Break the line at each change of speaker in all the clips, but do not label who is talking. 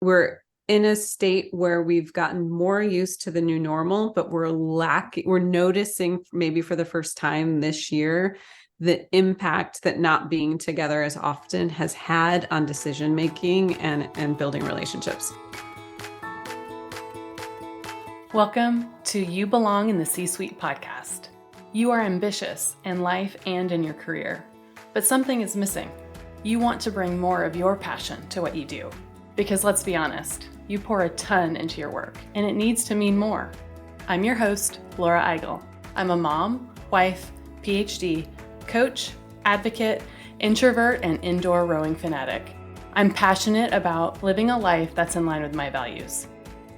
we're in a state where we've gotten more used to the new normal, but we're noticing maybe for the first time this year, the impact that not being together as often has had on decision-making and building relationships.
Welcome to You Belong in the C-Suite podcast. You are ambitious in life and in your career, but something is missing. You want to bring more of your passion to what you do. Because let's be honest, you pour a ton into your work, and it needs to mean more. I'm your host, Laura Eigel. I'm a mom, wife, PhD, coach, advocate, introvert, and indoor rowing fanatic. I'm passionate about living a life that's in line with my values.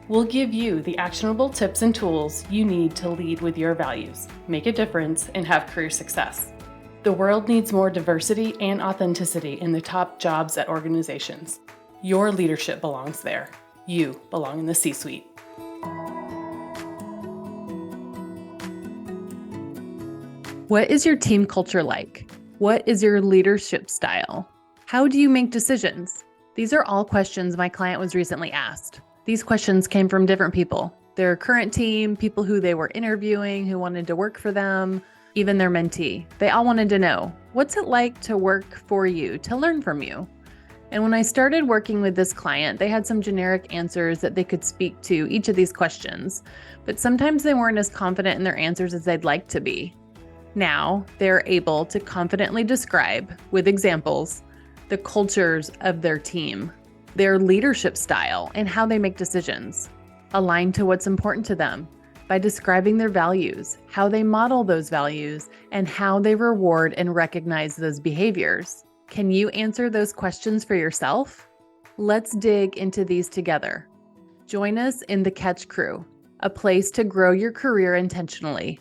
We'll give you the actionable tips and tools you need to lead with your values, make a difference, and have career success. The world needs more diversity and authenticity in the top jobs at organizations. Your leadership belongs there. You belong in the C-Suite. What is your team culture like? What is your leadership style? How do you make decisions? These are all questions my client was recently asked. These questions came from different people, their current team, people who they were interviewing, who wanted to work for them, even their mentee. They all wanted to know, what's it like to work for you, to learn from you? And when I started working with this client, they had some generic answers that they could speak to each of these questions, but sometimes they weren't as confident in their answers as they'd like to be. Now, they're able to confidently describe, with examples, the cultures of their team, their leadership style, and how they make decisions, aligned to what's important to them, by describing their values, how they model those values, and how they reward and recognize those behaviors. Can you answer those questions for yourself? Let's dig into these together. Join us in the Catch Crew, a place to grow your career intentionally,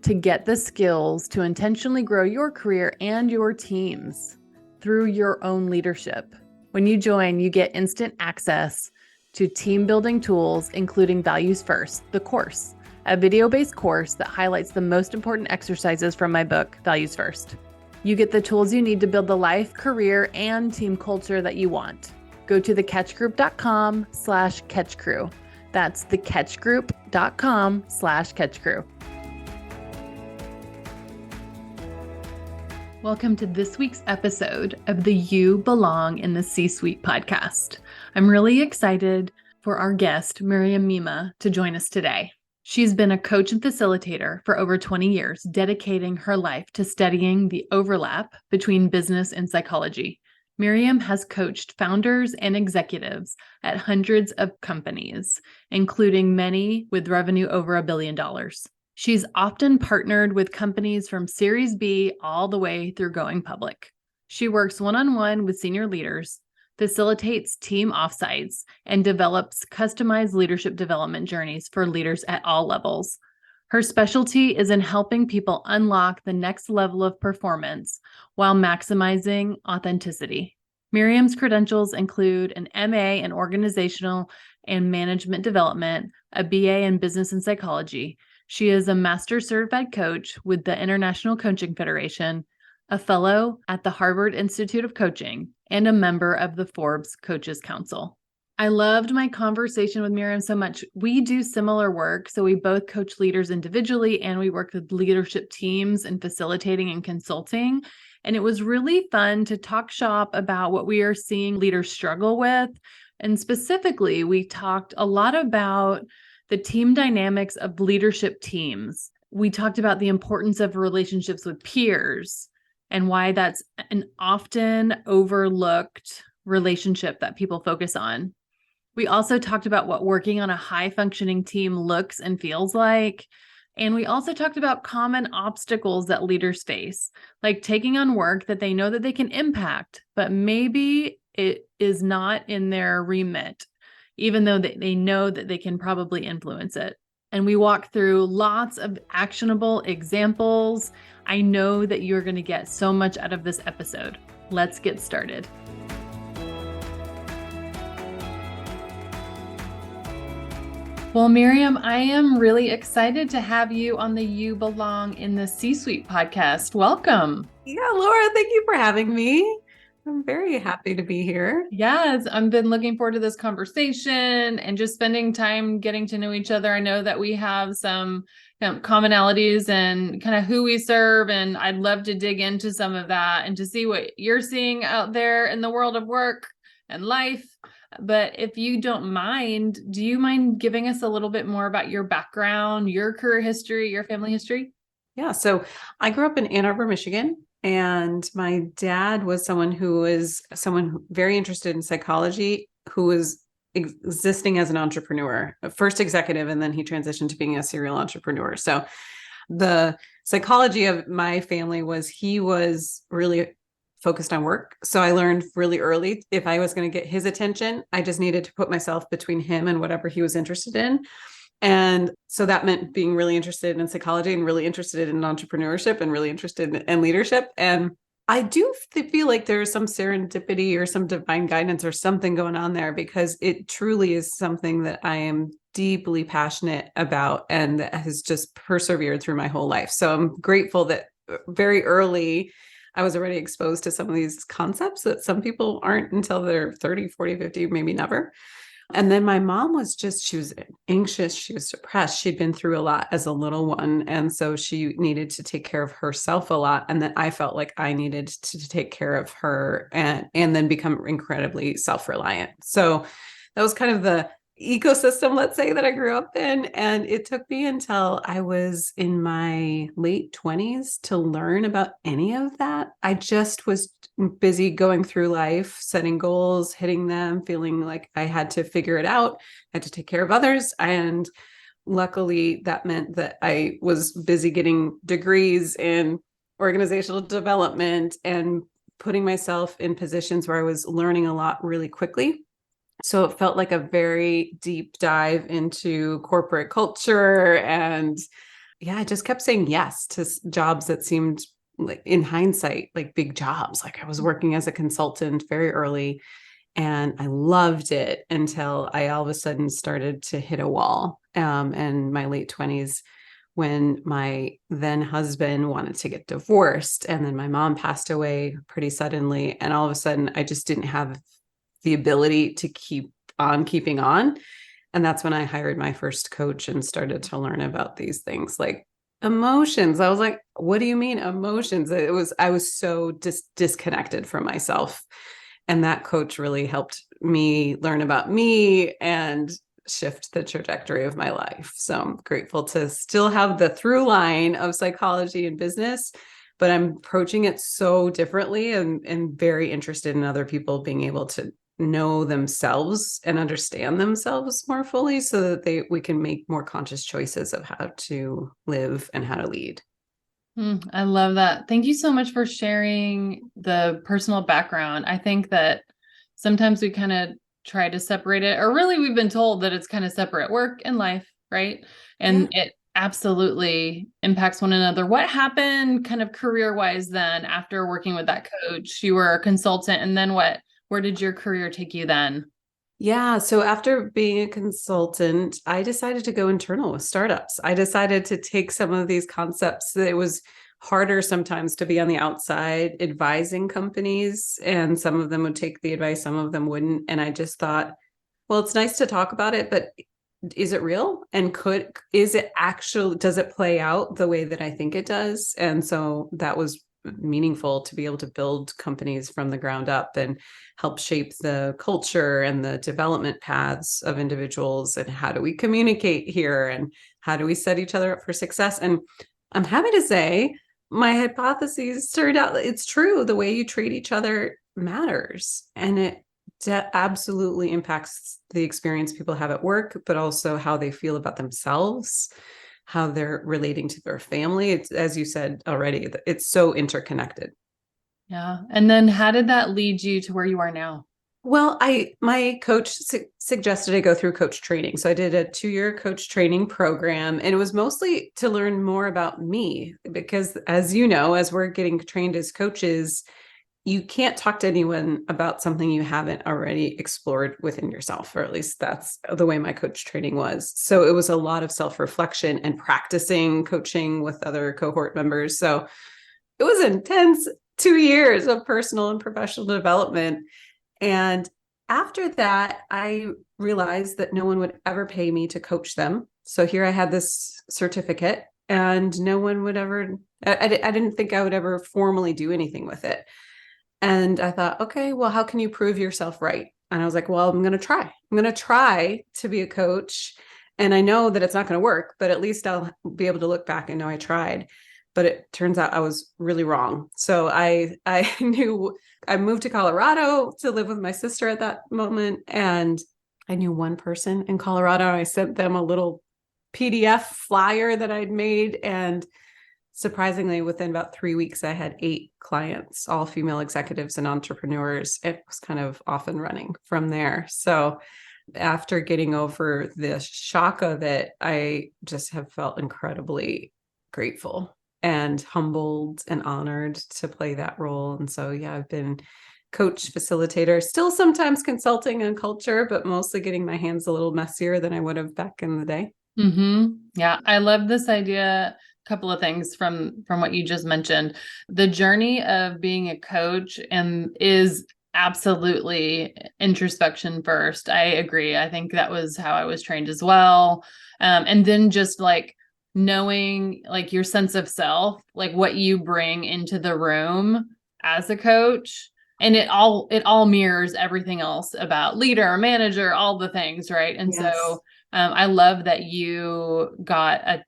to get the skills to intentionally grow your career and your teams through your own leadership. When you join, you get instant access to team building tools, including Values First, the course, a video-based course that highlights the most important exercises from my book, Values First. You get the tools you need to build the life, career, and team culture that you want. Go to thecatchgroup.com/catchcrew. That's thecatchgroup.com/catchcrew. Welcome to this week's episode of the You Belong in the C-Suite podcast. I'm really excited for our guest, Miriam Meima, to join us today. She's been a coach and facilitator for over 20 years, dedicating her life to studying the overlap between business and psychology. Miriam has coached founders and executives at hundreds of companies, including many with revenue over $1 billion. She's often partnered with companies from Series B all the way through going public. She works one-on-one with senior leaders, facilitates team offsites, and develops customized leadership development journeys for leaders at all levels. Her specialty is in helping people unlock the next level of performance while maximizing authenticity. Miriam's credentials include an MA in Organizational and Management Development, a BA in Business and Psychology. She is a Master Certified Coach with the International Coaching Federation, a fellow at the Harvard Institute of Coaching, and a member of the Forbes Coaches Council. I loved my conversation with Miriam so much. We do similar work, so we both coach leaders individually, and we work with leadership teams in facilitating and consulting. And it was really fun to talk shop about what we are seeing leaders struggle with. And specifically, we talked a lot about the team dynamics of leadership teams. We talked about the importance of relationships with peers, and why that's an often overlooked relationship that people focus on. We also talked about what working on a high-functioning team looks and feels like. And we also talked about common obstacles that leaders face, like taking on work that they know that they can impact, but maybe it is not in their remit, even though they know that they can probably influence it. And we walk through lots of actionable examples. I know that you're going to get so much out of this episode. Let's get started. Well, Miriam, I am really excited to have you on the You Belong in the C-Suite podcast. Welcome.
Yeah, Laura, thank you for having me. I'm very happy to be here.
Yes, I've been looking forward to this conversation and just spending time getting to know each other. I know that we have some commonalities and kind of who we serve, and I'd love to dig into some of that and to see what you're seeing out there in the world of work and life. But if you don't mind, do you mind giving us a little bit more about your background, your career history, your family history?
Yeah. So I grew up in Ann Arbor, Michigan, and my dad was someone very interested in psychology, who was existing as an entrepreneur, first executive, and then he transitioned to being a serial entrepreneur. So the psychology of my family was he was really focused on work. So I learned really early, if I was going to get his attention, I just needed to put myself between him and whatever he was interested in. And so that meant being really interested in psychology and really interested in entrepreneurship and really interested in leadership. And I do feel like there's some serendipity or some divine guidance or something going on there, because it truly is something that I am deeply passionate about and that has just persevered through my whole life. So I'm grateful that very early I was already exposed to some of these concepts that some people aren't until they're 30, 40, 50, maybe never. And then my mom she was anxious, she was depressed. She'd been through a lot as a little one. And so she needed to take care of herself a lot. And then I felt like I needed to take care of her and then become incredibly self-reliant. So that was kind of the ecosystem, let's say, that I grew up in. And it took me until I was in my late 20s to learn about any of that. I just was busy going through life, setting goals, hitting them, feeling like I had to figure it out, I had to take care of others. And luckily, that meant that I was busy getting degrees in organizational development and putting myself in positions where I was learning a lot really quickly. So it felt like a very deep dive into corporate culture. And yeah, I just kept saying yes to jobs that seemed, like, in hindsight, like big jobs. Like I was working as a consultant very early and I loved it until I all of a sudden started to hit a wall in my late 20s, when my then husband wanted to get divorced. And then my mom passed away pretty suddenly. And all of a sudden, I just didn't have the ability to keep on keeping on. And that's when I hired my first coach and started to learn about these things like emotions. I was like, what do you mean emotions? I was so disconnected from myself. And that coach really helped me learn about me and shift the trajectory of my life. So I'm grateful to still have the through line of psychology and business, but I'm approaching it so differently and very interested in other people being able to know themselves and understand themselves more fully so that we can make more conscious choices of how to live and how to lead.
I love that. Thank you so much for sharing the personal background. I think that sometimes we kind of try to separate it, or really we've been told that it's kind of separate, work and life, right? And it absolutely impacts one another. What happened kind of career-wise then after working with that coach? You were a consultant, and then what? Where did your career take you then?
Yeah. So after being a consultant, I decided to go internal with startups. I decided to take some of these concepts that it was harder sometimes to be on the outside advising companies, and some of them would take the advice, some of them wouldn't. And I just thought, well, it's nice to talk about it, but is it real? And is it actually, does it play out the way that I think it does? And so that was meaningful to be able to build companies from the ground up and help shape the culture and the development paths of individuals. And how do we communicate here? And how do we set each other up for success? And I'm happy to say my hypotheses turned out it's true. The way you treat each other matters. And it absolutely impacts the experience people have at work, but also how they feel about themselves, how they're relating to their family. It's, as you said already, it's so interconnected.
Yeah. And then how did that lead you to where you are now?
Well, my coach suggested I go through coach training. So I did a 2-year coach training program, and it was mostly to learn more about me, because as you know, as we're getting trained as coaches, you can't talk to anyone about something you haven't already explored within yourself, or at least that's the way my coach training was. So it was a lot of self-reflection and practicing coaching with other cohort members. So it was intense, 2 years of personal and professional development. And after that, I realized that no one would ever pay me to coach them. So here I had this certificate, and no one would ever, I didn't think I would ever formally do anything with it. And I thought, okay, well, how can you prove yourself right? And I was like, well, I'm going to try. I'm going to try to be a coach. And I know that it's not going to work, but at least I'll be able to look back and know I tried. But it turns out I was really wrong. So I knew I moved to Colorado to live with my sister at that moment. And I knew one person in Colorado. I sent them a little PDF flyer that I'd made. And surprisingly, within about 3 weeks, I had 8 clients, all female executives and entrepreneurs. It was kind of off and running from there. So after getting over the shock of it, I just have felt incredibly grateful and humbled and honored to play that role. And so, yeah, I've been coach, facilitator, still sometimes consulting on culture, but mostly getting my hands a little messier than I would have back in the day.
Yeah, I love this idea. Couple of things from what you just mentioned. The journey of being a coach and is absolutely introspection first. I agree. I think that was how I was trained as well. And then just like knowing like your sense of self, like what you bring into the room as a coach. And it all mirrors everything else about leader, manager, all the things, right? And
Yes.
so I love that you got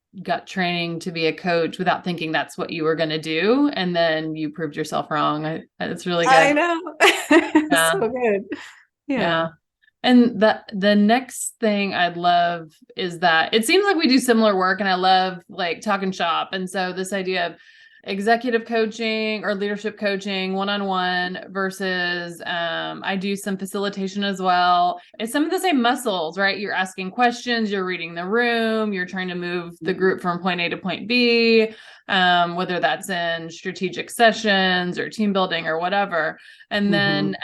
training to be a coach without thinking that's what you were going to do, and then you proved yourself wrong. It's really good.
I know.
Yeah.
So good.
Yeah. And the next thing I'd love is that it seems like we do similar work, and I love like talking shop. And so this idea of executive coaching or leadership coaching one-on-one versus I do some facilitation as well. It's some of the same muscles, right? You're asking questions, you're reading the room, you're trying to move the group from point A to point B, whether that's in strategic sessions or team building or whatever. And then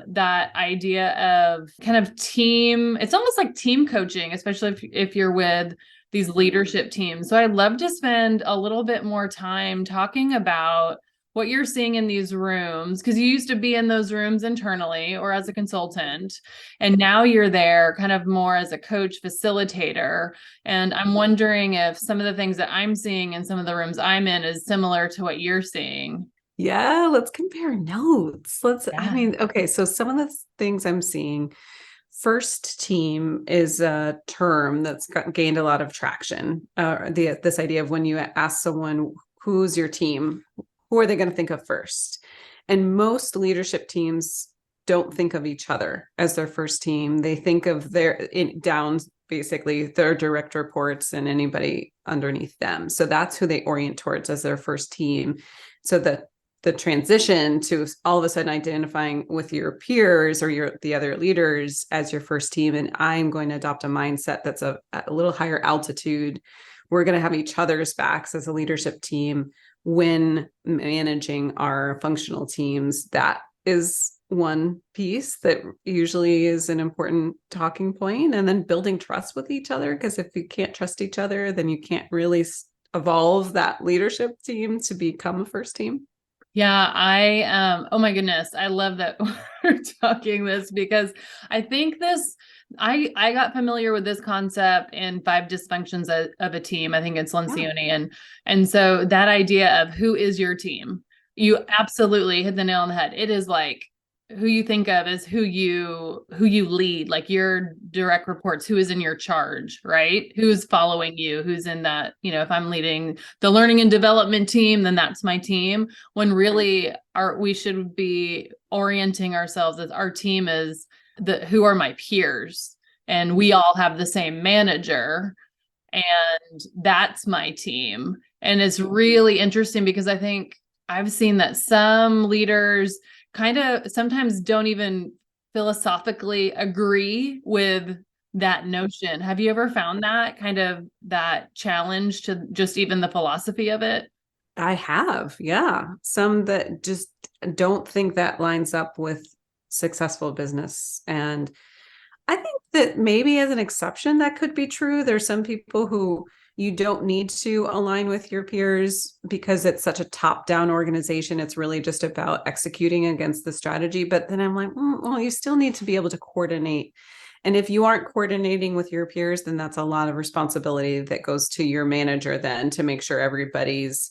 that idea of kind of team, it's almost like team coaching, especially if you're with these leadership teams. So I'd love to spend a little bit more time talking about what you're seeing in these rooms, because you used to be in those rooms internally or as a consultant, and now you're there kind of more as a coach facilitator. And I'm wondering if some of the things that I'm seeing in some of the rooms I'm in is similar to what you're seeing.
Yeah, let's compare notes.
Yeah.
Okay, so some of the things I'm seeing, first team is a term that's gained a lot of traction. This idea of when you ask someone, who's your team, who are they going to think of first? And most leadership teams don't think of each other as their first team. They think of down, basically their direct reports and anybody underneath them. So that's who they orient towards as their first team. So the transition to all of a sudden identifying with your peers or the other leaders as your first team. And I'm going to adopt a mindset that's a little higher altitude. We're going to have each other's backs as a leadership team when managing our functional teams. That is one piece that usually is an important talking point. And then building trust with each other, because if you can't trust each other, then you can't really evolve that leadership team to become a first team.
Yeah, oh my goodness, I love that we're talking this, because I think I got familiar with this concept in Five Dysfunctions of a Team. I think it's Lencioni. And so that idea of who is your team, you absolutely hit the nail on the head. It is like who you think of as who you lead, like your direct reports, who is in your charge, right? Who's following you, who's in that, if I'm leading the learning and development team, then that's my team. When really we should be orienting ourselves as our team is who are my peers, and we all have the same manager, and that's my team. And it's really interesting because I think I've seen that some leaders kind of sometimes don't even philosophically agree with that notion. Have you ever found that kind of that challenge to just even the philosophy of it?
I have, yeah. Some that just don't think that lines up with successful business. And I think that maybe as an exception, that could be true. There's some people who You don't need to align with your peers because it's such a top-down organization. It's really just about executing against the strategy. But then I'm like, well, you still need to be able to coordinate. And if you aren't coordinating with your peers, then that's a lot of responsibility that goes to your manager then to make sure everybody's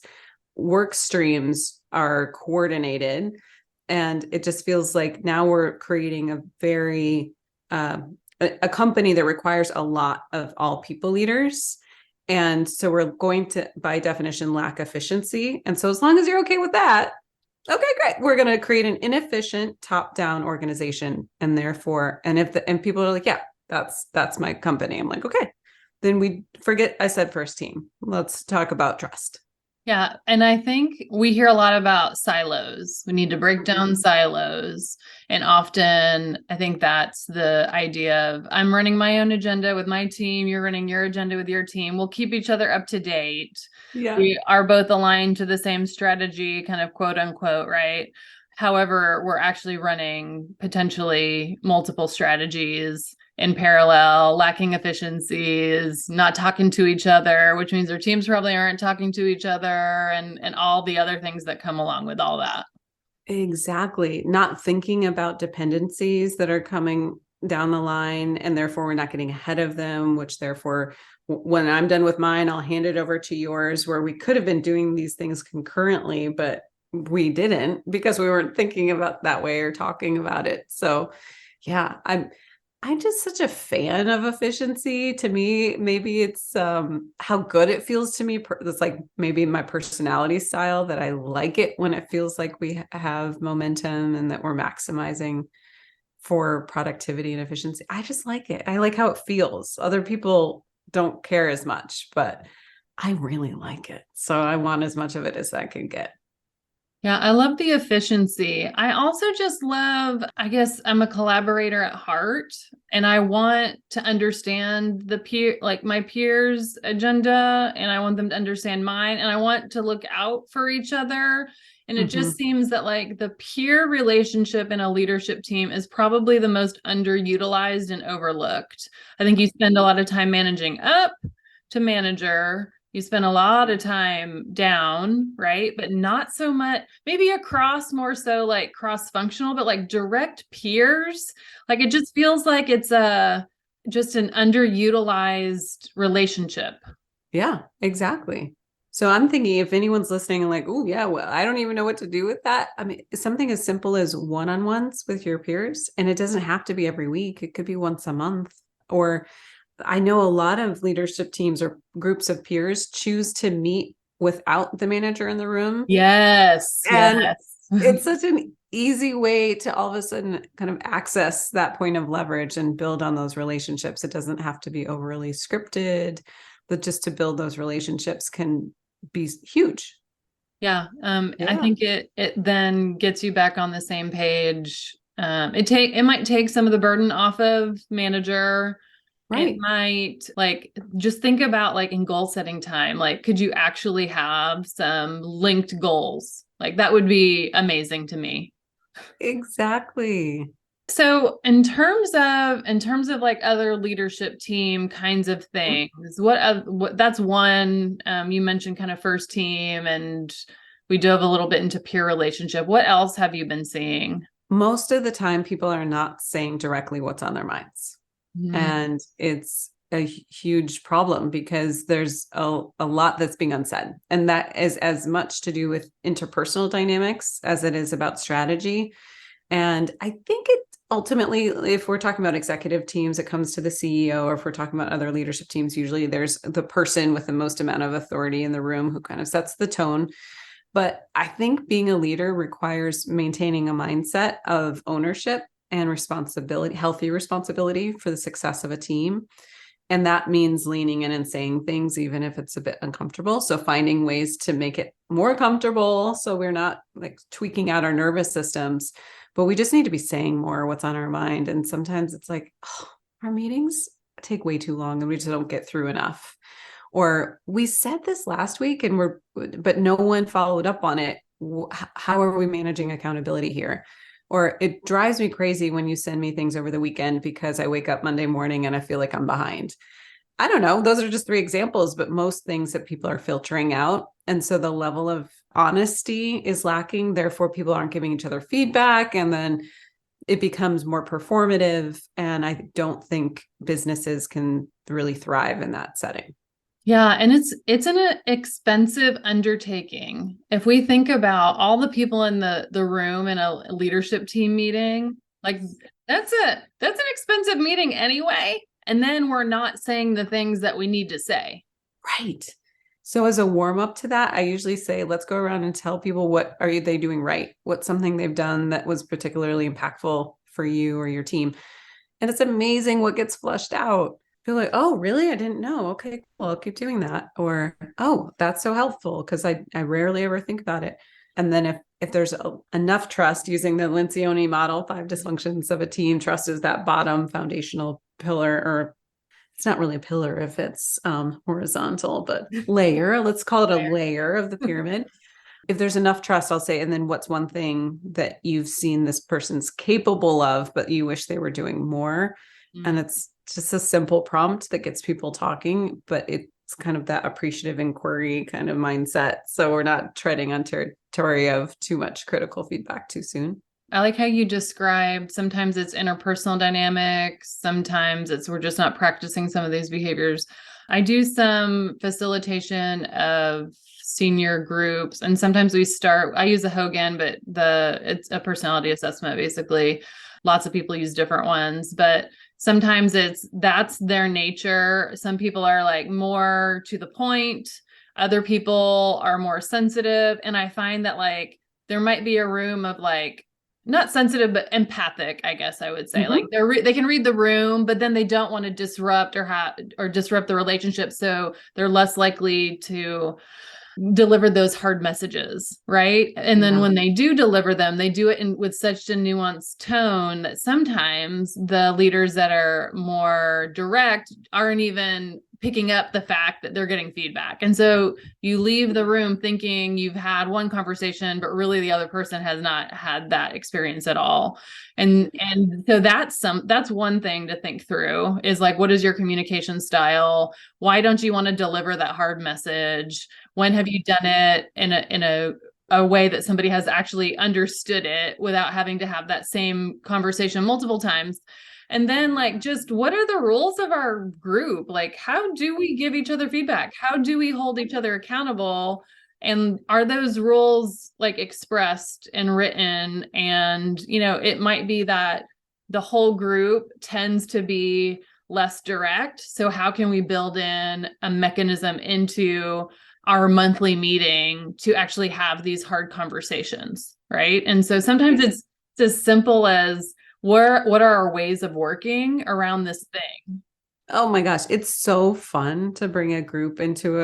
work streams are coordinated. And it just feels like now we're creating a very a company that requires a lot of all people leaders. And so we're going to, by definition, lack efficiency. And so as long as you're okay with that, okay, great. We're going to create an inefficient top-down organization. And therefore, and people are like, yeah, that's my company. I'm like, okay, then we forget I said first team. Let's talk about trust.
Yeah. And I think we hear a lot about silos. We need to break down silos. And often I think that's the idea of I'm running my own agenda with my team. You're running your agenda with your team. We'll keep each other up to date.
Yeah.
We are both aligned to the same strategy, kind of quote unquote, right? However, we're actually running potentially multiple strategies in parallel, lacking efficiencies, not talking to each other, which means their teams probably aren't talking to each other, and all the other things that come along with all that.
Exactly. Not thinking about dependencies that are coming down the line, and therefore we're not getting ahead of them, which therefore when I'm done with mine, I'll hand it over to yours, where we could have been doing these things concurrently, but we didn't because we weren't thinking about that way or talking about it. So yeah, I'm just such a fan of efficiency. To me, maybe it's how good it feels to me. That's like maybe my personality style, that I like it when it feels like we have momentum and that we're maximizing for productivity and efficiency. I just like it. I like how it feels. Other people don't care as much, but I really like it. So I want as much of it as I can get.
Yeah, I love the efficiency. I also just love, I guess I'm a collaborator at heart, and I want to understand the peer, like my peers' agenda, and I want them to understand mine, and I want to look out for each other. And it just seems that like the peer relationship in a leadership team is probably the most underutilized and overlooked. I think you spend a lot of time managing up to manager. You spend a lot of time down, right? But not so much, maybe across, more so like cross-functional, but like direct peers. Like it just feels like it's just an underutilized relationship.
Yeah, exactly. So I'm thinking if anyone's listening and like, oh yeah, well, I don't even know what to do with that. I mean, something as simple as one-on-ones with your peers, and it doesn't have to be every week. It could be once a month. Or I know a lot of leadership teams or groups of peers choose to meet without the manager in the room.
Yes,
And
yes.
it's such an easy way to all of a sudden kind of access that point of leverage and build on those relationships. It doesn't have to be overly scripted, but just to build those relationships can be huge.
Yeah, I
Yeah.
think it then gets you back on the same page. It might take some of the burden off of manager. It
Right.
might, like, just think about like in goal setting time, like could you actually have some linked goals? Like that would be amazing to me.
Exactly.
So in terms of like other leadership team kinds of things, what that's one, you mentioned kind of first team, and we dove a little bit into peer relationship. What else have you been seeing?
Most of the time, people are not saying directly what's on their minds.
Mm.
And it's a huge problem because there's a lot that's being unsaid. And that is as much to do with interpersonal dynamics as it is about strategy. And I think it ultimately, if we're talking about executive teams, it comes to the CEO, or if we're talking about other leadership teams, usually there's the person with the most amount of authority in the room who kind of sets the tone. But I think being a leader requires maintaining a mindset of ownership and responsibility, healthy responsibility for the success of a team. And that means leaning in and saying things, even if it's a bit uncomfortable. So finding ways to make it more comfortable so we're not like tweaking out our nervous systems, but we just need to be saying more what's on our mind. And sometimes it's like, oh, our meetings take way too long and we just don't get through enough. Or we said this last week but no one followed up on it. How are we managing accountability here? Or it drives me crazy when you send me things over the weekend because I wake up Monday morning and I feel like I'm behind. I don't know. Those are just three examples, but most things that people are filtering out. And so the level of honesty is lacking. Therefore, people aren't giving each other feedback. And then it becomes more performative. And I don't think businesses can really thrive in that setting.
Yeah, and it's an expensive undertaking. If we think about all the people in the room in a leadership team meeting, like that's an expensive meeting anyway. And then we're not saying the things that we need to say.
Right. So as a warm up to that, I usually say, let's go around and tell people what are they doing right? What's something they've done that was particularly impactful for you or your team? And it's amazing what gets flushed out. Feel like, oh, really? I didn't know. Okay, cool. I'll keep doing that. Or, oh, that's so helpful because I rarely ever think about it. And then if there's enough trust using the Lencioni model, 5 dysfunctions of a team, trust is that bottom foundational pillar, or it's not really a pillar if it's horizontal, but layer. Let's call it a layer of the pyramid. If there's enough trust, I'll say, and then what's one thing that you've seen this person's capable of, but you wish they were doing more? And it's just a simple prompt that gets people talking, but it's kind of that appreciative inquiry kind of mindset. So we're not treading on territory of too much critical feedback too soon.
I like how you described sometimes it's interpersonal dynamics, sometimes it's we're just not practicing some of these behaviors. I do some facilitation of senior groups, and sometimes I use a Hogan, but it's a personality assessment basically. Lots of people use different ones, but sometimes that's their nature. Some people are like more to the point, other people are more sensitive, and I find that like there might be a room of like not sensitive, but empathic, I guess I would say. Mm-hmm. Like they can read the room, but then they don't want to disrupt or disrupt the relationship. So they're less likely to deliver those hard messages, right? And then when they do deliver them, they do it with such a nuanced tone that sometimes the leaders that are more direct aren't even picking up the fact that they're getting feedback. And so you leave the room thinking you've had one conversation, but really the other person has not had that experience at all. And so that's one thing to think through is like, what is your communication style? Why don't you want to deliver that hard message? When have you done it in a way that somebody has actually understood it without having to have that same conversation multiple times? And then like, just what are the rules of our group? Like, how do we give each other feedback? How do we hold each other accountable? And are those rules like expressed and written? And, it might be that the whole group tends to be less direct. So how can we build in a mechanism into our monthly meeting to actually have these hard conversations, right? And so sometimes it's as simple as what are our ways of working around this thing?
Oh my gosh, it's so fun to bring a group into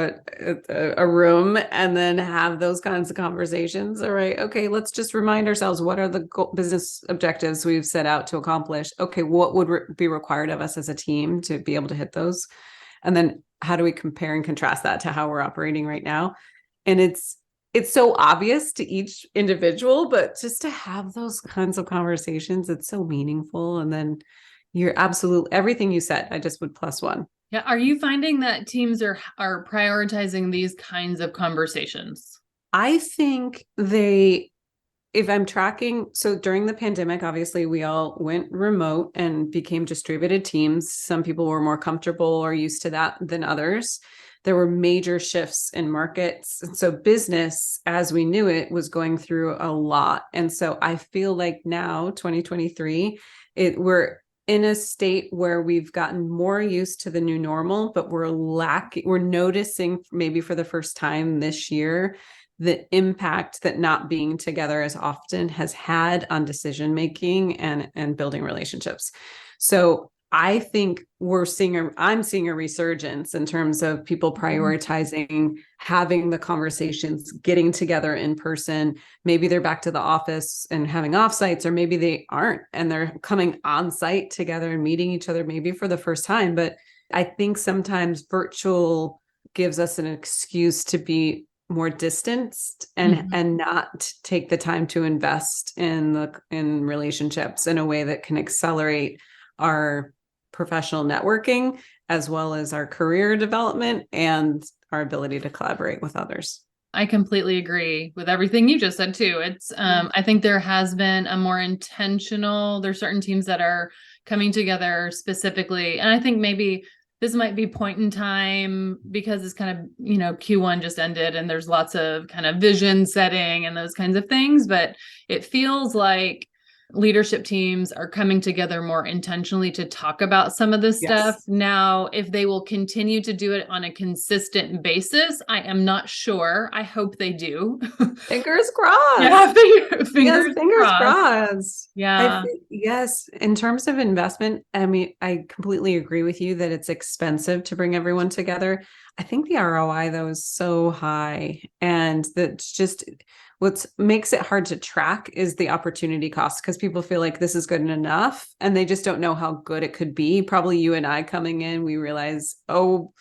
a room and then have those kinds of conversations. All right, okay, let's just remind ourselves, what are the business objectives we've set out to accomplish? Okay, what would be required of us as a team to be able to hit those? And then how do we compare and contrast that to how we're operating right now? And it's so obvious to each individual, but just to have those kinds of conversations, it's so meaningful. And then you're absolutely everything you said, I just would +1.
Yeah. Are you finding that teams are prioritizing these kinds of conversations?
I think if I'm tracking, so during the pandemic, obviously we all went remote and became distributed teams. Some people were more comfortable or used to that than others. There were major shifts in markets. And so business, as we knew it, was going through a lot. And so I feel like now, 2023, we're in a state where we've gotten more used to the new normal, but we're noticing maybe for the first time this year the impact that not being together as often has had on decision making and building relationships. So I think I'm seeing a resurgence in terms of people prioritizing having the conversations, getting together in person. Maybe they're back to the office and having offsites, or maybe they aren't and they're coming on site together and meeting each other maybe for the first time. But I think sometimes virtual gives us an excuse to be more distanced and not take the time to invest in relationships in a way that can accelerate our professional networking as well as our career development and our ability to collaborate with others.
I completely agree with everything you just said too. It's, I think there has been a more intentional, there's certain teams that are coming together specifically. And I think maybe this might be point in time because it's kind of, Q1 just ended and there's lots of kind of vision setting and those kinds of things, but it feels like leadership teams are coming together more intentionally to talk about some of this stuff. Now, if they will continue to do it on a consistent basis, I am not sure. I hope they do.
Fingers crossed.
Yeah, fingers
crossed.
Yeah.
Yes. In terms of investment, I mean, I completely agree with you that it's expensive to bring everyone together. I think the ROI though is so high, and that's just what makes it hard to track is the opportunity cost, because people feel like this is good enough and they just don't know how good it could be. Probably you and I coming in, we realize, oh,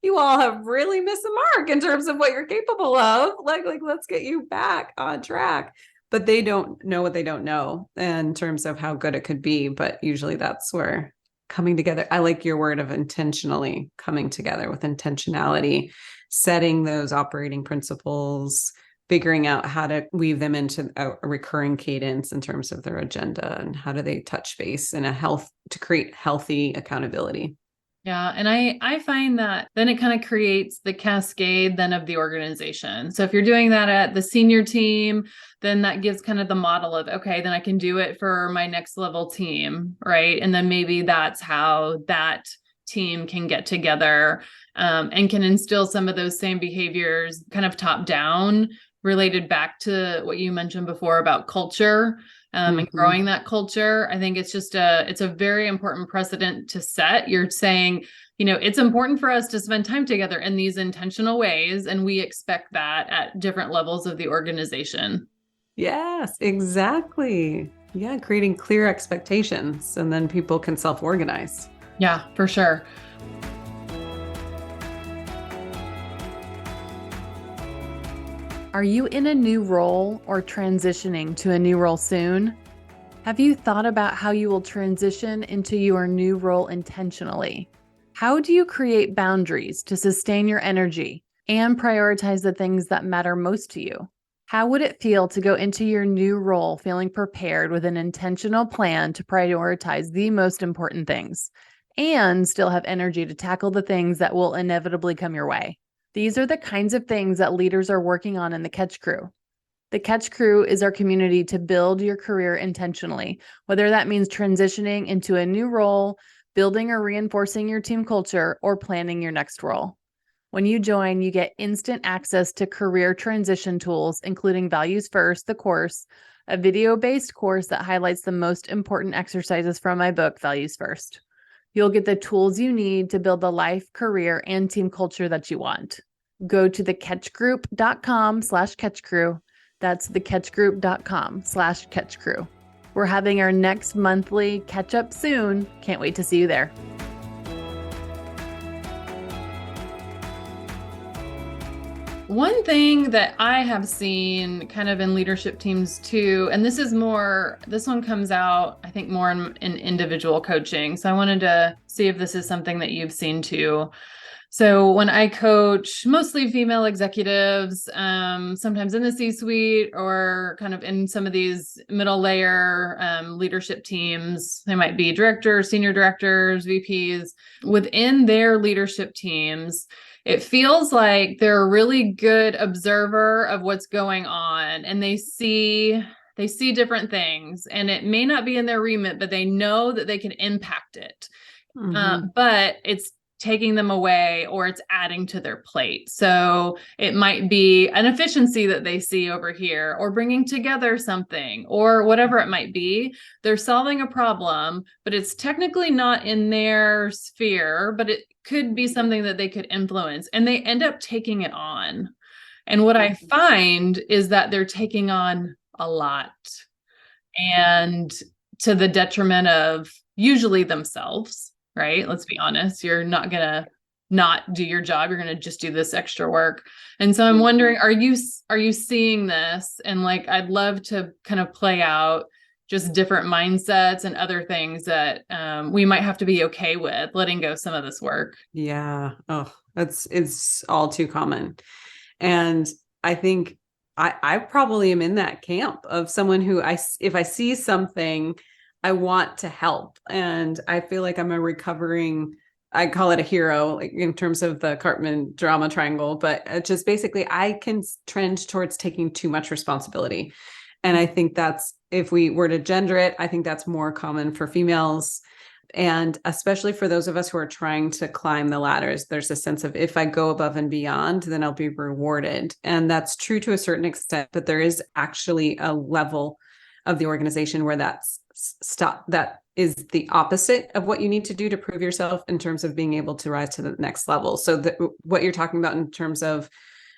you all have really missed the mark in terms of what you're capable of. Like let's get you back on track. But they don't know what they don't know in terms of how good it could be. But usually that's where coming together. I like your word of intentionally coming together with intentionality, setting those operating principles, figuring out how to weave them into a recurring cadence in terms of their agenda, and how do they touch base in to create healthy accountability.
Yeah. And I find that then it kind of creates the cascade then of the organization. So if you're doing that at the senior team, then that gives kind of the model of, okay, then I can do it for my next level team. Right. And then maybe that's how that team can get together and can instill some of those same behaviors kind of top down, related back to what you mentioned before about culture. And growing that culture. I think it's just it's a very important precedent to set. You're saying, it's important for us to spend time together in these intentional ways, and we expect that at different levels of the organization.
Yes, exactly. Yeah, creating clear expectations, and then people can self-organize.
Yeah, for sure. Are you in a new role or transitioning to a new role soon? Have you thought about how you will transition into your new role intentionally? How do you create boundaries to sustain your energy and prioritize the things that matter most to you? How would it feel to go into your new role feeling prepared with an intentional plan to prioritize the most important things and still have energy to tackle the things that will inevitably come your way? These are the kinds of things that leaders are working on in the Catch Crew. The Catch Crew is our community to build your career intentionally, whether that means transitioning into a new role, building or reinforcing your team culture, or planning your next role. When you join, you get instant access to career transition tools, including Values First, the course, a video-based course that highlights the most important exercises from my book, Values First. You'll get the tools you need to build the life, career, and team culture that you want. Go to thecatchgroup.com/catchcrew. That's thecatchgroup.com/catchcrew. We're having our next monthly catch up soon. Can't wait to see you there. One thing that I have seen kind of in leadership teams too, and this one comes out, I think, more in individual coaching. So I wanted to see if this is something that you've seen too. So when I coach mostly female executives, sometimes in the C-suite or kind of in some of these middle layer leadership teams, they might be directors, senior directors, VPs. Within their leadership teams, it feels like they're a really good observer of what's going on, and they see different things, and it may not be in their remit, but they know that they can impact it. But it's taking them away or it's adding to their plate. So it might be an efficiency that they see over here, or bringing together something, or whatever it might be. They're solving a problem, but it's technically not in their sphere, but it could be something that they could influence, and they end up taking it on. And what I find is that they're taking on a lot, and to the detriment of usually themselves. Right? Let's be honest. You're not going to not do your job. You're going to just do this extra work. And so I'm wondering, are you seeing this? And like, I'd love to kind of play out just different mindsets and other things that we might have to be okay with letting go some of this work.
Yeah. Oh, it's all too common. And I think I probably am in that camp of someone who if I see something, I want to help. And I feel like I'm a recovering, I call it a hero, like in terms of the Cartman drama triangle, but it's just basically I can trend towards taking too much responsibility. And I think that's, if we were to gender it, I think that's more common for females. And especially for those of us who are trying to climb the ladders, there's a sense of if I go above and beyond, then I'll be rewarded. And that's true to a certain extent, but there is actually a level of the organization where that is the opposite of what you need to do to prove yourself in terms of being able to rise to the next level. So what you're talking about in terms of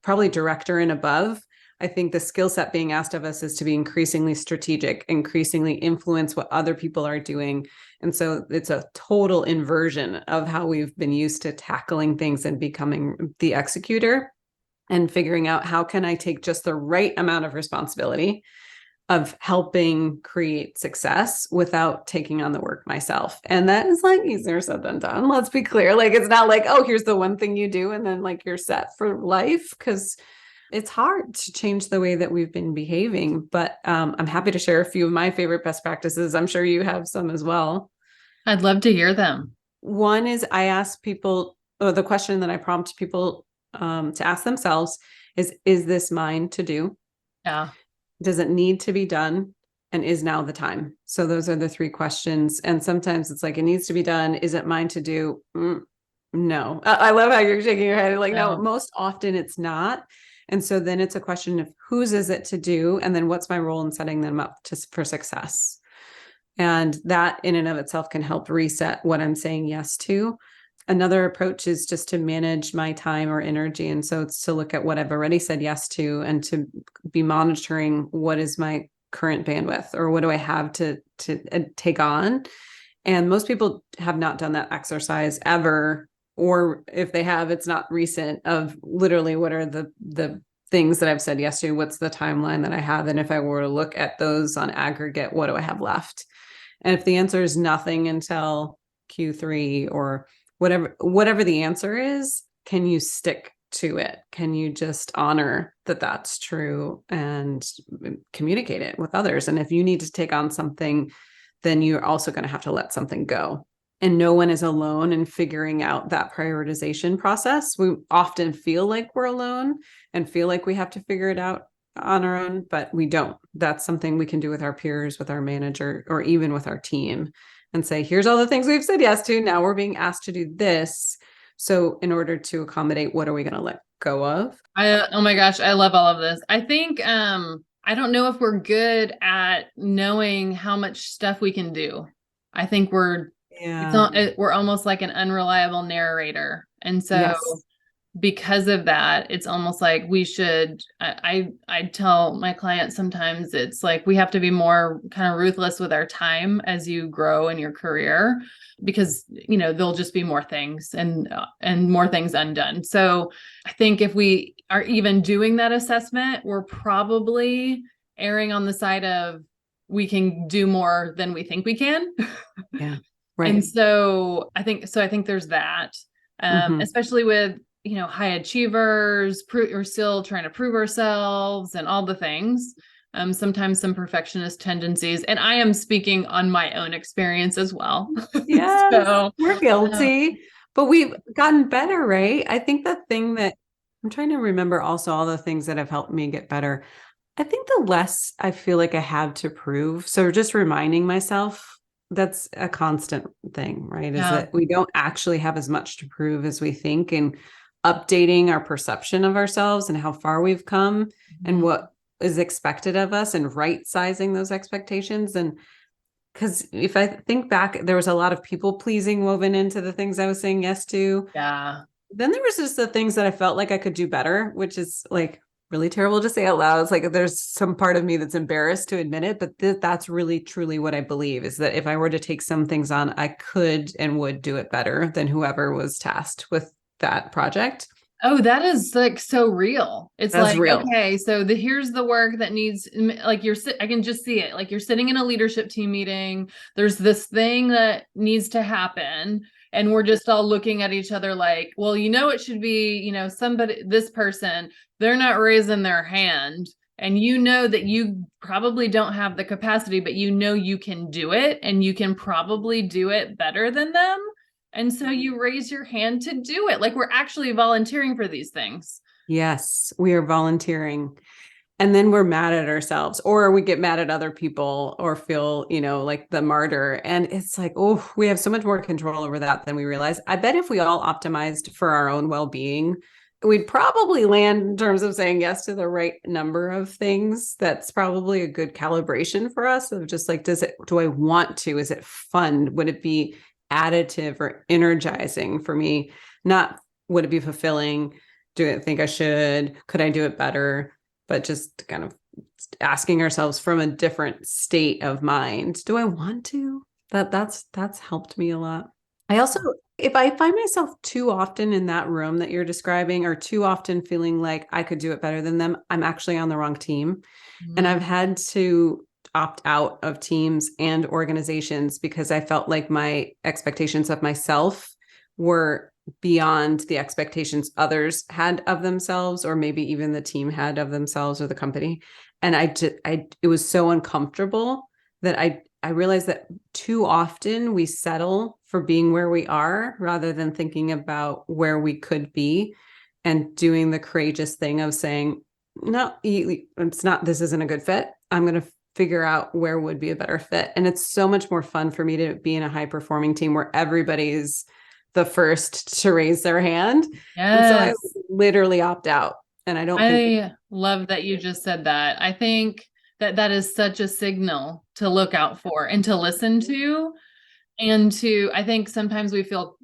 probably director and above, I think the skill set being asked of us is to be increasingly strategic, increasingly influence what other people are doing. And so it's a total inversion of how we've been used to tackling things and becoming the executor and figuring out how can I take just the right amount of responsibility of helping create success without taking on the work myself. And that is like easier said than done. Let's be clear. Like, it's not like, oh, here's the one thing you do and then like you're set for life, because it's hard to change the way that we've been behaving. But I'm happy to share a few of my favorite best practices. I'm sure you have some as well.
I'd love to hear them.
One is I ask people, or the question that I prompt people to ask themselves is this mine to do?
Yeah.
Does it need to be done? And is now the time? So those are the three questions. And sometimes it's like, it needs to be done. Is it mine to do? No. I love how you're shaking your head. Like, no, most often it's not. And so then it's a question of whose is it to do? And then what's my role in setting them up for success? And that in and of itself can help reset what I'm saying yes to. Another approach is just to manage my time or energy. And so it's to look at what I've already said yes to and to be monitoring what is my current bandwidth or what do I have to take on. And most people have not done that exercise ever. Or if they have, it's not recent, of literally what are the things that I've said yes to, what's the timeline that I have. And if I were to look at those on aggregate, what do I have left? And if the answer is nothing until Q3 or whatever the answer is, can you stick to it? Can you just honor that that's true and communicate it with others? And if you need to take on something, then you're also going to have to let something go. And no one is alone in figuring out that prioritization process. We often feel like we're alone and feel like we have to figure it out on our own, but we don't. That's something we can do with our peers, with our manager, or even with our team, and say, here's all the things we've said yes to. Now we're being asked to do this. So in order to accommodate, what are we going to let go of?
Oh my gosh, I love all of this. I think I don't know if we're good at knowing how much stuff we can do. I think we're almost like an unreliable narrator. And so
Yes.
because of that, it's almost like we should, I tell my clients sometimes it's like we have to be more kind of ruthless with our time as you grow in your career, because, there'll just be more things and more things undone. So I think if we are even doing that assessment, we're probably erring on the side of we can do more than we think we can.
Yeah. Right.
And so I think there's that, especially with, high achievers, we're still trying to prove ourselves and all the things. Sometimes some perfectionist tendencies, and I am speaking on my own experience as well.
Yeah,
So
we're guilty, but we've gotten better, right? I think the thing that I'm trying to remember also all the things that have helped me get better. I think the less I feel like I have to prove. So just reminding myself, that's a constant thing, right? Is that we don't actually have as much to prove as we think, and updating our perception of ourselves and how far we've come and what is expected of us, and right sizing those expectations. And because if I think back, there was a lot of people pleasing woven into the things I was saying yes to.
Yeah.
Then there was just the things that I felt like I could do better, which is like really terrible to say out loud. It's like there's some part of me that's embarrassed to admit it, but that's really truly what I believe, is that if I were to take some things on, I could and would do it better than whoever was tasked with that project.
Oh, that is like so real. It's
That's
like,
real.
okay, so here's the work that needs, like I can just see it. Like you're sitting in a leadership team meeting. There's this thing that needs to happen. And we're just all looking at each other like, well, it should be, somebody, this person, they're not raising their hand. And that you probably don't have the capacity, but you can do it and you can probably do it better than them. And so you raise your hand to do it. Like we're actually volunteering for these things.
Yes, we are volunteering. And then we're mad at ourselves, or we get mad at other people, or feel, like the martyr. And it's like, oh, we have so much more control over that than we realize. I bet if we all optimized for our own well-being, we'd probably land in terms of saying yes to the right number of things. That's probably a good calibration for us of just like, do I want to? Is it fun? Would it be additive or energizing for me? Not would it be fulfilling? Do I think I should? Could I do it better? But just kind of asking ourselves from a different state of mind. Do I want to? That's helped me a lot. I also, if I find myself too often in that room that you're describing, or too often feeling like I could do it better than them, I'm actually on the wrong team. And I've had to opt out of teams and organizations because I felt like my expectations of myself were beyond the expectations others had of themselves, or maybe even the team had of themselves or the company. And it was so uncomfortable that I realized that too often we settle for being where we are rather than thinking about where we could be and doing the courageous thing of saying, no, it's not, this isn't a good fit. I'm going to figure out where would be a better fit. And it's so much more fun for me to be in a high performing team where everybody's the first to raise their hand. And so I
Yes.
literally opt out. And I don't think
I love that you just said that. I think that is such a signal to look out for and to listen to. And I think sometimes we feel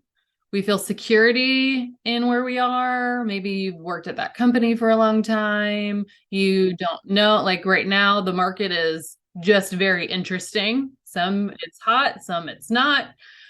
security in where we are. Maybe you've worked at that company for a long time. You don't know, like right now, the market is just very interesting. Some it's hot, some it's not.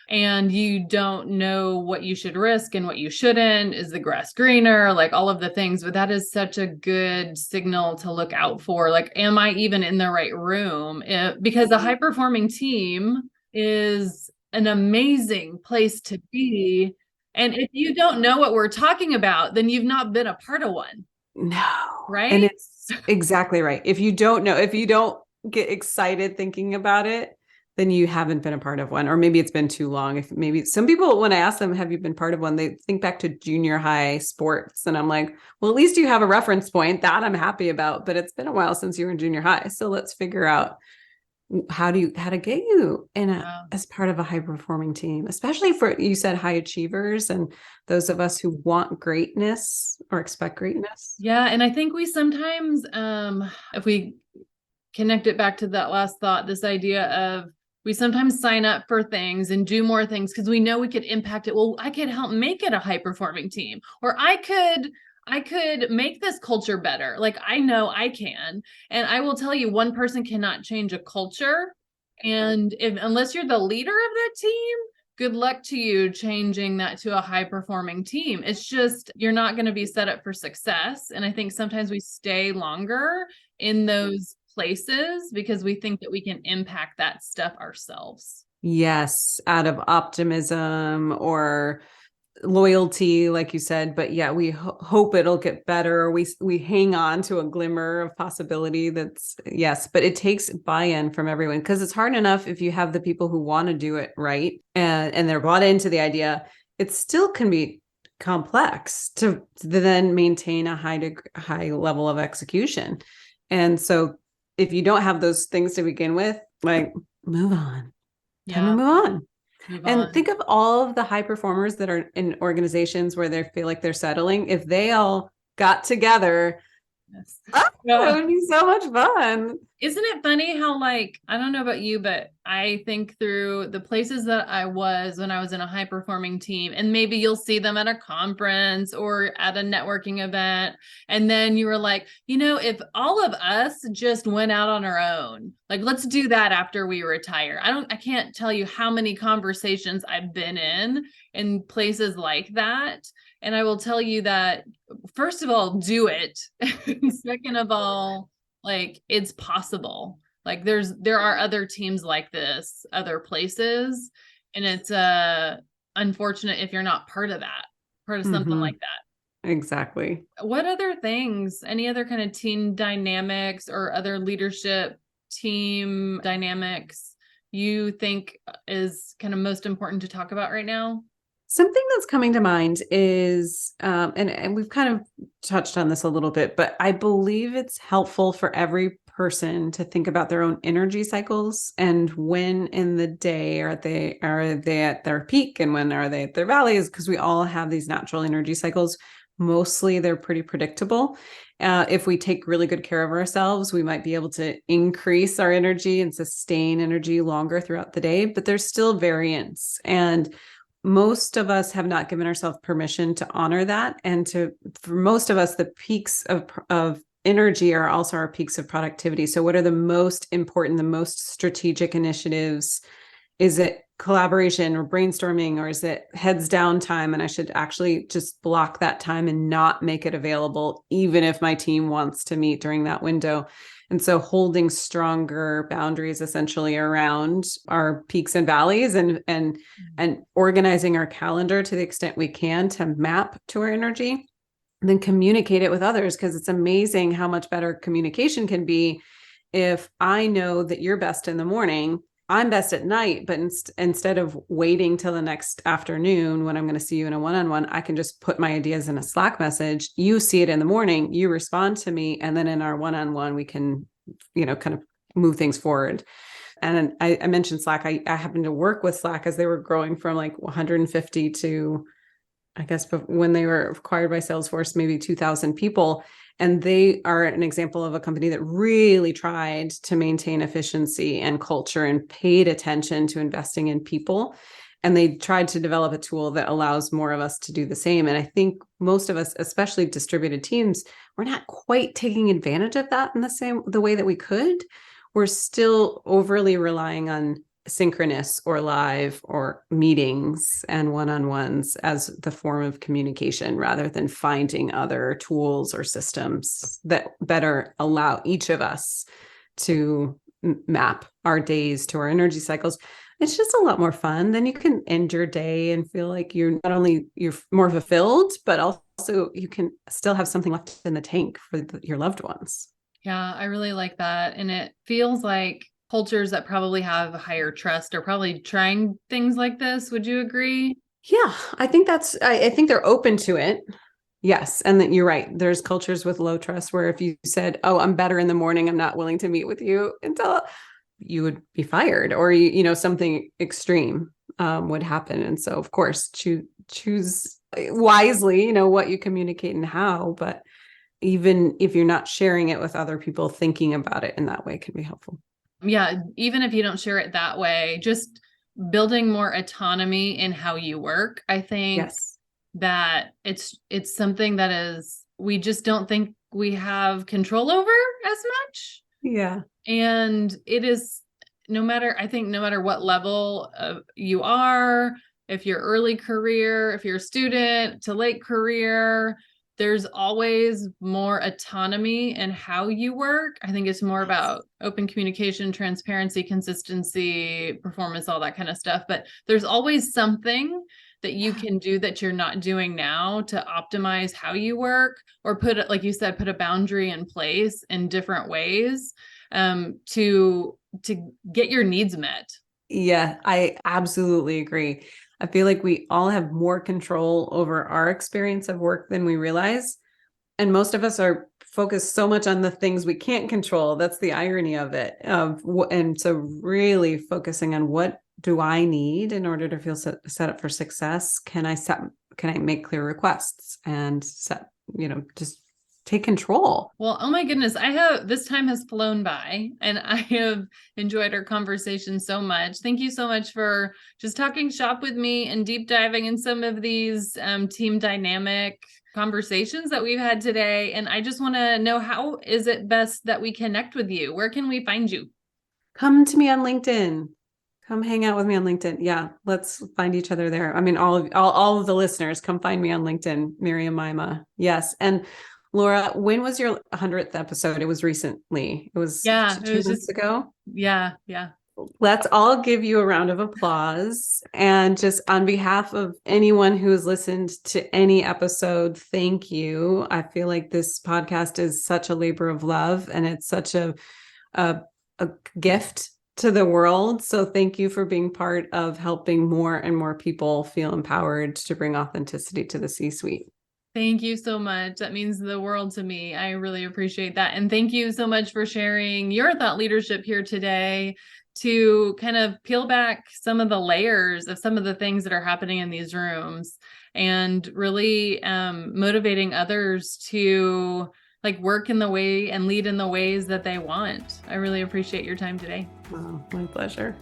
And you don't know what you should risk and what you shouldn't. Is the grass greener? Like all of the things. But that is such a good signal to look out for. Like, am I even in the right room? Because a high performing team is an amazing place to be. And if you don't know what we're talking about, then you've not been a part of one.
no. And
Right?
it's exactly right. If you don't know, if you don't get excited thinking about it, then you haven't been a part of one, or maybe it's been too long. If maybe some people, when I ask them, have you been part of one, they think back to junior high sports. And I'm like, well, at least you have a reference point that I'm happy about, but it's been a while since you were in junior high. So let's figure out how to get you as part of a high performing team, especially for, you said, high achievers and those of us who want greatness or expect greatness.
Yeah. And I think we sometimes, if we connect it back to that last thought, this idea of we sometimes sign up for things and do more things because we know we could impact it. Well, I could help make it a high performing team, or I could make this culture better. Like I know I can. And I will tell you, one person cannot change a culture. And unless you're the leader of that team, good luck to you changing that to a high performing team. It's just, you're not going to be set up for success. And I think sometimes we stay longer in those places because we think that we can impact that stuff ourselves.
Yes, out of optimism or loyalty, like you said. But yeah, we hope it'll get better. We hang on to a glimmer of possibility. That's, yes, but it takes buy-in from everyone, because it's hard enough if you have the people who want to do it right and they're bought into the idea. It still can be complex to then maintain a high level of execution. And so if you don't have those things to begin with, like, move on. Time to
Yeah.
move on.
Move
And
on.
think of all of the high performers that are in organizations where they feel like they're settling. If they all got together,
Yes.
it would be so much fun.
Isn't it funny how, like, I don't know about you, but I think through the places that I was when I was in a high performing team, and maybe you'll see them at a conference or at a networking event. And then you were like, if all of us just went out on our own, like, let's do that after we retire. I can't tell you how many conversations I've been in places like that. And I will tell you that, first of all, do it. Second of all, like, it's possible. Like, there are other teams like this, other places, and it's unfortunate if you're not part of that, part of something like that.
Exactly.
What other things, any other kind of team dynamics or other leadership team dynamics you think is kind of most important to talk about right now?
Something that's coming to mind is, and we've kind of touched on this a little bit, but I believe it's helpful for every person to think about their own energy cycles and when in the day are they at their peak and when are they at their valleys? Because we all have these natural energy cycles. Mostly they're pretty predictable. If we take really good care of ourselves, we might be able to increase our energy and sustain energy longer throughout the day, but there's still variance. And most of us have not given ourselves permission to honor that. And for most of us, the peaks of energy are also our peaks of productivity. So what are the most important, the most strategic initiatives? Is it collaboration or brainstorming, or is it heads down time? And I should actually just block that time and not make it available, even if my team wants to meet during that window. And so holding stronger boundaries essentially around our peaks and valleys, and organizing our calendar to the extent we can to map to our energy, and then communicate it with others. Because it's amazing how much better communication can be if I know that you're best in the morning, I'm best at night, but instead of waiting till the next afternoon when I'm going to see you in a one-on-one, I can just put my ideas in a Slack message. You see it in the morning, you respond to me, and then in our one-on-one, we can, kind of move things forward. And I mentioned Slack. I happened to work with Slack as they were growing from like 150 to, I guess, but when they were acquired by Salesforce, maybe 2,000 people. And they are an example of a company that really tried to maintain efficiency and culture and paid attention to investing in people. And they tried to develop a tool that allows more of us to do the same. And I think most of us, especially distributed teams, we're not quite taking advantage of that in the way that we could. We're still overly relying on synchronous or live or meetings and one-on-ones as the form of communication, rather than finding other tools or systems that better allow each of us to map our days to our energy cycles. It's just a lot more fun. Then you can end your day and feel like you're more fulfilled, but also you can still have something left in the tank for your loved ones.
Yeah, I really like that. And it feels like cultures that probably have higher trust are probably trying things like this. Would you agree?
Yeah, I think I think they're open to it. Yes. And then you're right. There's cultures with low trust where if you said, oh, I'm better in the morning, I'm not willing to meet with you until, you would be fired, or, something extreme would happen. And so, of course, choose wisely, what you communicate and how, but even if you're not sharing it with other people, thinking about it in that way can be helpful.
Yeah, even if you don't share it that way, just building more autonomy in how you work. I think
Yes.
that it's something that we just don't think we have control over as much.
Yeah.
And it is, no matter what level you are, if you're early career, if you're a student to late career, there's always more autonomy in how you work. I think it's more about open communication, transparency, consistency, performance, all that kind of stuff. But there's always something that you can do that you're not doing now to optimize how you work, or like you said, put a boundary in place in different ways to get your needs met.
Yeah, I absolutely agree. I feel like we all have more control over our experience of work than we realize. And most of us are focused so much on the things we can't control. That's the irony of it. And so really focusing on, what do I need in order to feel set up for success? Can I make clear requests and just take control.
Well, oh my goodness, this time has flown by and I have enjoyed our conversation so much. Thank you so much for just talking shop with me and deep diving in some of these team dynamic conversations that we've had today. And I just want to know, how is it best that we connect with you? Where can we find you?
Come to me on LinkedIn. Come hang out with me on LinkedIn. Yeah, let's find each other there. I mean, all of the listeners, come find me on LinkedIn, Miriam Meima. Yes. And Laura, when was your 100th episode? It was recently. It was
Yeah,
two months ago.
Yeah.
Let's all give you a round of applause. And just on behalf of anyone who has listened to any episode, thank you. I feel like this podcast is such a labor of love, and it's such a gift to the world. So thank you for being part of helping more and more people feel empowered to bring authenticity to the C-suite.
Thank you so much. That means the world to me. I really appreciate that. And thank you so much for sharing your thought leadership here today to kind of peel back some of the layers of some of the things that are happening in these rooms, and really motivating others to like work in the way and lead in the ways that they want. I really appreciate your time today.
Oh, my pleasure.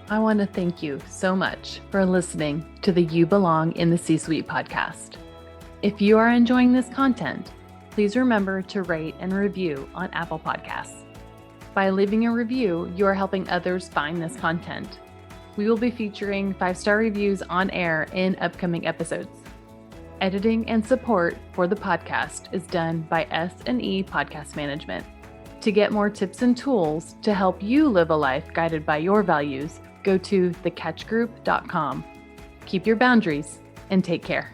I want to thank you so much for listening to the You Belong in the C-Suite podcast. If you are enjoying this content, please remember to rate and review on Apple Podcasts. By leaving a review, you are helping others find this content. We will be featuring 5-star reviews on air in upcoming episodes. Editing and support for the podcast is done by S&E Podcast Management. To get more tips and tools to help you live a life guided by your values, go to thecatchgroup.com. Keep your boundaries and take care.